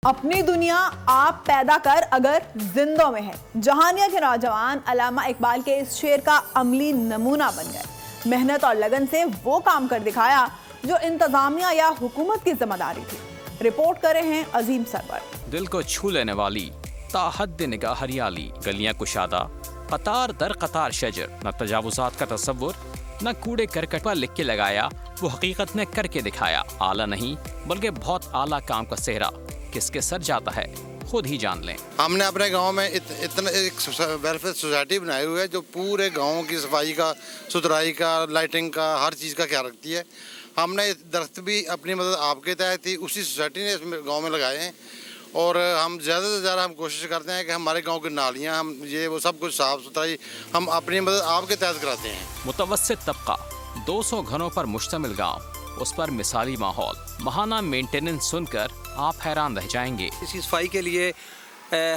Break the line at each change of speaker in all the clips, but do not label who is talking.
اپنی دنیا آپ پیدا کر اگر زندوں میں ہے، جہانیہ کے نوجوان علامہ اقبال کے اس شعر کا عملی نمونہ بن گئے۔ محنت اور لگن سے وہ کام کر دکھایا جو انتظامیہ یا حکومت کی ذمہ داری تھی۔ رپورٹ کر رہے ہیں عظیم سرور۔
دل کو چھو لینے والی تا حد نگاہ ہریالی، گلیاں کشادہ، قطار در قطار شجر، نہ تجاوزات کا تصور، نہ کوڑے کرکٹ پر لکھ کے لگایا، وہ حقیقت نے کر کے دکھایا۔ اعلیٰ نہیں بلکہ بہت اعلیٰ کام کا صحرا کس کے سر جاتا ہے خود ہی جان لیں۔
ہم نے اپنے گاؤں میں اتنا ایک ویلفیئر سوسائٹی بنائی ہوئی ہے جو پورے گاؤں کی صفائی کا، ستھرائی کا، لائٹنگ کا، ہر چیز کا خیال رکھتی ہے۔ ہم نے درخت بھی اپنی مدد آپ کے تحت ہی اسی سوسائٹی نے اس گاؤں میں لگائے ہیں، اور ہم زیادہ سے زیادہ ہم کوشش کرتے ہیں کہ ہمارے گاؤں کی نالیاں، ہم یہ وہ سب کچھ صاف ستھرائی ہم اپنی مدد آپ کے تحت کراتے ہیں۔
متوسط طبقہ، 200 گھروں پر مشتمل گاؤں، اس پر مثالی ماحول، ماہانہ مینٹیننس سن کر آپ حیران رہ جائیں گے۔
اس کی صفائی کے لیے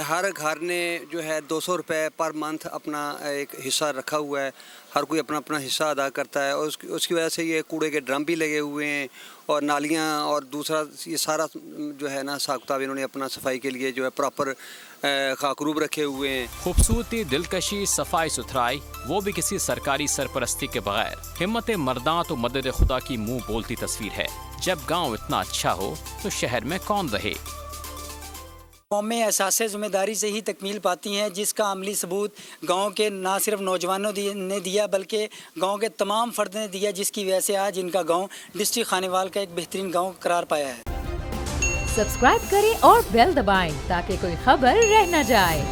ہر گھر نے جو ہے 200 روپے پر منتھ اپنا ایک حصہ رکھا ہوا ہے، ہر کوئی اپنا اپنا حصہ ادا کرتا ہے، اور اس کی وجہ سے یہ کوڑے کے ڈرم بھی لگے ہوئے ہیں، اور نالیاں اور دوسرا یہ سارا جو ہے نا حساب کتاب انہوں نے اپنا صفائی کے لیے جو ہے پراپر خاکروب رکھے ہوئے ہیں۔
خوبصورتی، دلکشی، صفائی ستھرائی، وہ بھی کسی سرکاری سرپرستی کے بغیر۔ ہمت مرداں تو مدد خدا کی منہ بولتی تصویر ہے۔ جب گاؤں اتنا اچھا ہو تو شہر میں کون رہے؟
قومیں احساس ذمہ داری سے ہی تکمیل پاتی ہیں، جس کا عملی ثبوت گاؤں کے نہ صرف نوجوانوں نے دیا بلکہ گاؤں کے تمام فرد نے دیا، جس کی وجہ سے آج ان کا گاؤں ڈسٹرکٹ خانیوال کا ایک بہترین گاؤں قرار پایا ہے۔
سبسکرائب کریں اور بیل دبائیں تاکہ کوئی خبر رہ نہ جائے۔